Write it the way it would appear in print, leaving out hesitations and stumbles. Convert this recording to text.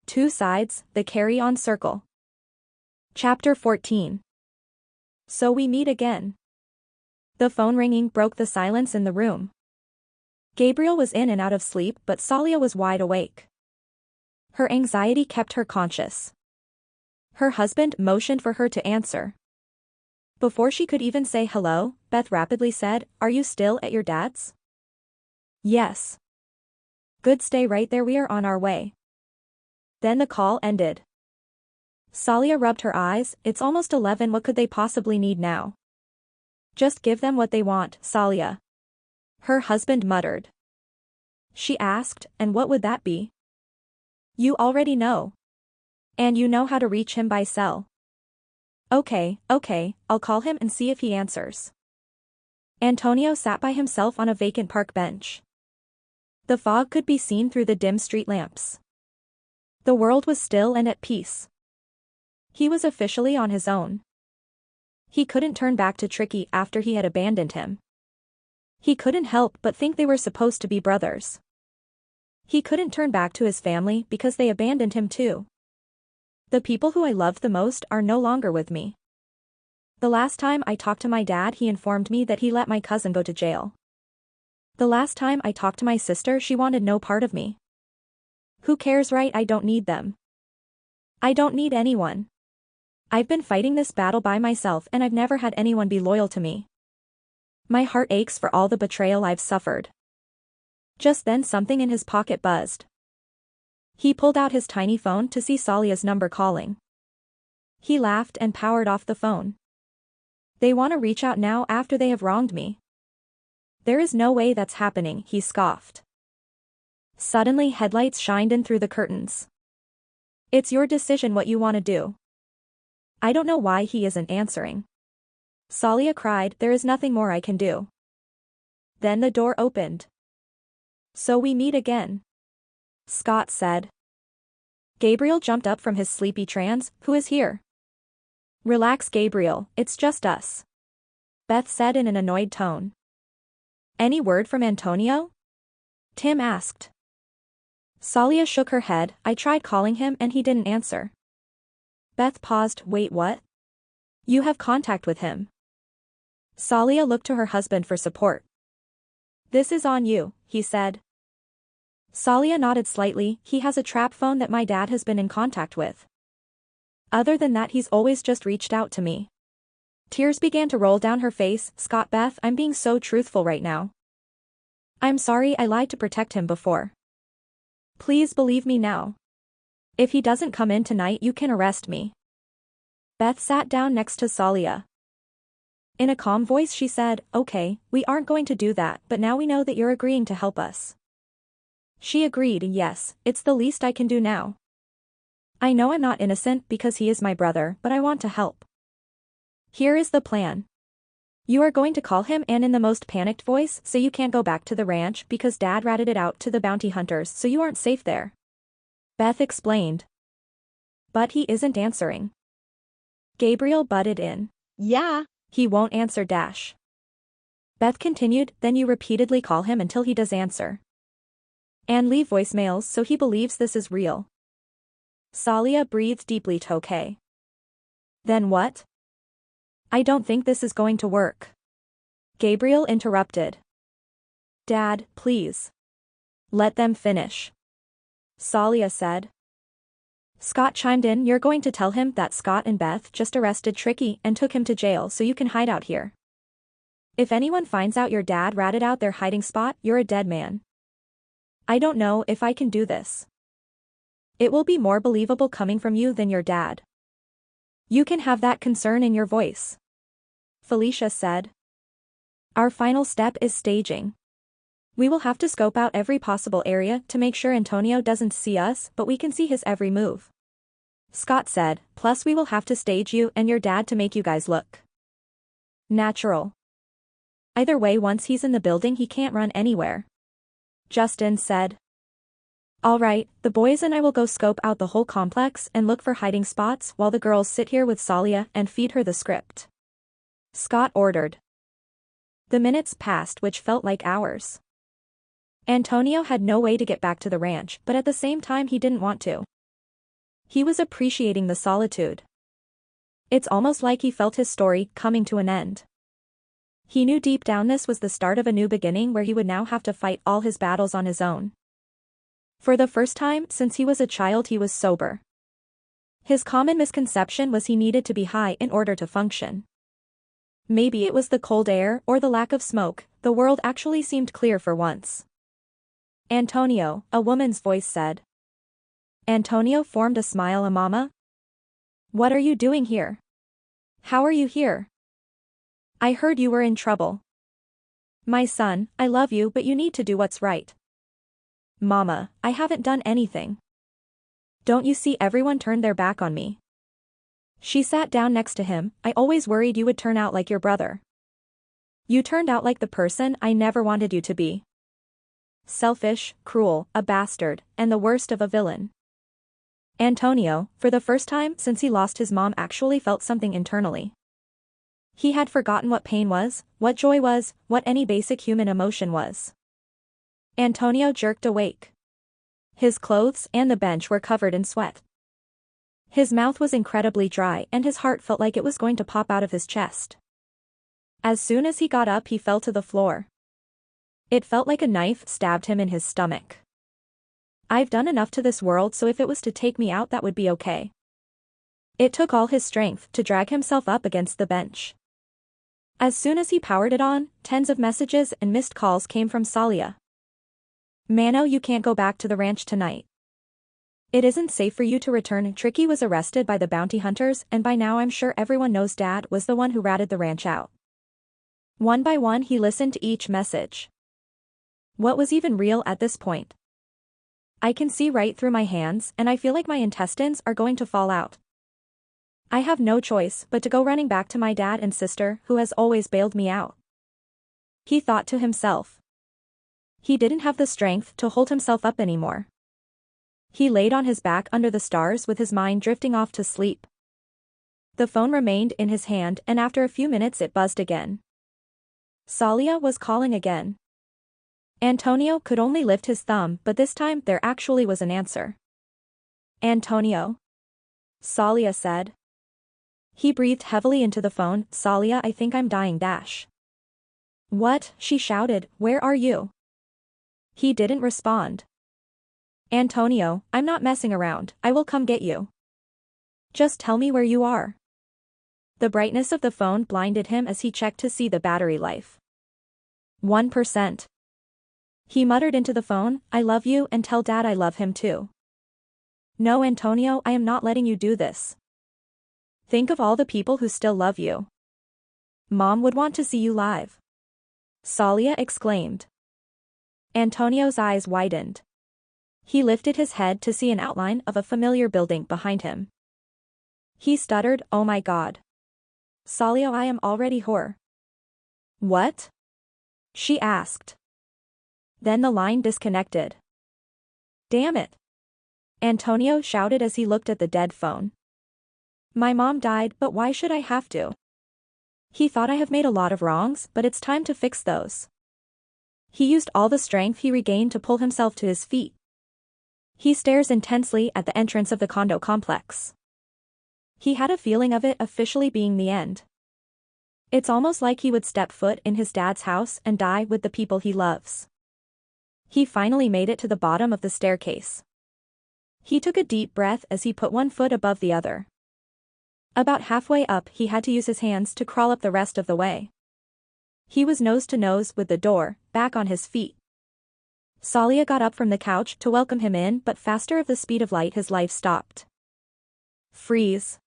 Two Sides, The Carry-On Circle. Chapter 14. So we meet again. The phone ringing broke the silence in the room. Gabriel was in and out of sleep, but Salia was wide awake. Her anxiety kept her conscious. Her husband motioned for her to answer. Before she could even say hello, Beth rapidly said, "Are you still at your dad's?" "Yes." "Good, stay right there, we are on our way." Then the call ended. Salia rubbed her eyes. It's almost 11, what could they possibly need now? Just give them what they want, Salia. Her husband muttered. She asked, and what would that be? You already know. And you know how to reach him by cell. Okay, I'll call him and see if he answers. Antonio sat by himself on a vacant park bench. The fog could be seen through the dim street lamps. The world was still and at peace. He was officially on his own. He couldn't turn back to Tricky after he had abandoned him. He couldn't help but think they were supposed to be brothers. He couldn't turn back to his family because they abandoned him too. The people who I loved the most are no longer with me. The last time I talked to my dad, he informed me that he let my cousin go to jail. The last time I talked to my sister, she wanted no part of me. Who cares, right? I don't need them. I don't need anyone. I've been fighting this battle by myself and I've never had anyone be loyal to me. My heart aches for all the betrayal I've suffered. Just then something in his pocket buzzed. He pulled out his tiny phone to see Salia's number calling. He laughed and powered off the phone. They want to reach out now after they have wronged me. There is no way that's happening, he scoffed. Suddenly headlights shined in through the curtains. It's your decision what you want to do. I don't know why he isn't answering. Salia cried, there is nothing more I can do. Then the door opened. So we meet again, Scott said. Gabriel jumped up from his sleepy trance. Who is here? Relax, Gabriel, it's just us, Beth said in an annoyed tone. Any word from Antonio? Tim asked. Salia shook her head. I tried calling him and he didn't answer. Beth paused. Wait, what? You have contact with him? Salia looked to her husband for support. This is on you, he said. Salia nodded slightly. He has a trap phone that my dad has been in contact with. Other than that, he's always just reached out to me. Tears began to roll down her face. Scott, Beth, I'm being so truthful right now. I'm sorry I lied to protect him before. Please believe me now. If he doesn't come in tonight, you can arrest me. Beth sat down next to Salia. In a calm voice she said, okay, we aren't going to do that, but now we know that you're agreeing to help us. She agreed. Yes, it's the least I can do now. I know I'm not innocent because he is my brother, but I want to help. Here is the plan. You are going to call him and in the most panicked voice say you can't go back to the ranch because Dad ratted it out to the bounty hunters, so you aren't safe there. Beth explained. But he isn't answering. Gabriel butted in. Yeah, he won't answer dash. Beth continued, then you repeatedly call him until he does answer. And leave voicemails so he believes this is real. Salia breathed deeply. Okay. Then what? I don't think this is going to work. Gabriel interrupted. Dad, please. Let them finish. Salia said. Scott chimed in. You're going to tell him that Scott and Beth just arrested Tricky and took him to jail so you can hide out here. If anyone finds out your dad ratted out their hiding spot, you're a dead man. I don't know if I can do this. It will be more believable coming from you than your dad. You can have that concern in your voice, Felicia said. Our final step is staging. We will have to scope out every possible area to make sure Antonio doesn't see us, but we can see his every move, Scott said. Plus we will have to stage you and your dad to make you guys look natural. Either way, once he's in the building he can't run anywhere, Justin said. All right, the boys and I will go scope out the whole complex and look for hiding spots while the girls sit here with Salia and feed her the script, Scott ordered. The minutes passed, which felt like hours. Antonio had no way to get back to the ranch, but at the same time he didn't want to. He was appreciating the solitude. It's almost like he felt his story coming to an end. He knew deep down this was the start of a new beginning where he would now have to fight all his battles on his own. For the first time since he was a child he was sober. His common misconception was he needed to be high in order to function. Maybe it was the cold air or the lack of smoke, the world actually seemed clear for once. Antonio, a woman's voice said. Antonio formed a smile. Mama? What are you doing here? How are you here? I heard you were in trouble. My son, I love you but you need to do what's right. Mama, I haven't done anything. Don't you see everyone turned their back on me? She sat down next to him. I always worried you would turn out like your brother. You turned out like the person I never wanted you to be. Selfish, cruel, a bastard, and the worst of a villain. Antonio, for the first time since he lost his mom, actually felt something internally. He had forgotten what pain was, what joy was, what any basic human emotion was. Antonio jerked awake. His clothes and the bench were covered in sweat. His mouth was incredibly dry and his heart felt like it was going to pop out of his chest. As soon as he got up he fell to the floor. It felt like a knife stabbed him in his stomach. I've done enough to this world, so if it was to take me out that would be okay. It took all his strength to drag himself up against the bench. As soon as he powered it on, tens of messages and missed calls came from Salia. Mano, you can't go back to the ranch tonight. It isn't safe for you to return. Tricky was arrested by the bounty hunters and by now I'm sure everyone knows Dad was the one who ratted the ranch out. One by one he listened to each message. What was even real at this point? I can see right through my hands and I feel like my intestines are going to fall out. I have no choice but to go running back to my dad and sister who has always bailed me out. He thought to himself. He didn't have the strength to hold himself up anymore. He laid on his back under the stars with his mind drifting off to sleep. The phone remained in his hand and after a few minutes it buzzed again. Salia was calling again. Antonio could only lift his thumb, but this time there actually was an answer. Antonio? Salia said. He breathed heavily into the phone. Salia, I think I'm dying. What? She shouted, where are you? He didn't respond. Antonio, I'm not messing around, I will come get you. Just tell me where you are. The brightness of the phone blinded him as he checked to see the battery life. 1%. He muttered into the phone, I love you and tell Dad I love him too. No Antonio, I am not letting you do this. Think of all the people who still love you. Mom would want to see you live. Salia exclaimed. Antonio's eyes widened. He lifted his head to see an outline of a familiar building behind him. He stuttered, oh my God. Salia, I am already whore. What? She asked. Then the line disconnected. Damn it. Antonio shouted as he looked at the dead phone. My mom died, but why should I have to? He thought I have made a lot of wrongs, but it's time to fix those. He used all the strength he regained to pull himself to his feet. He stares intensely at the entrance of the condo complex. He had a feeling of it officially being the end. It's almost like he would step foot in his dad's house and die with the people he loves. He finally made it to the bottom of the staircase. He took a deep breath as he put one foot above the other. About halfway up he had to use his hands to crawl up the rest of the way. He was nose to nose with the door, back on his feet. Salia got up from the couch to welcome him in, but faster of the speed of light his life stopped. Freeze.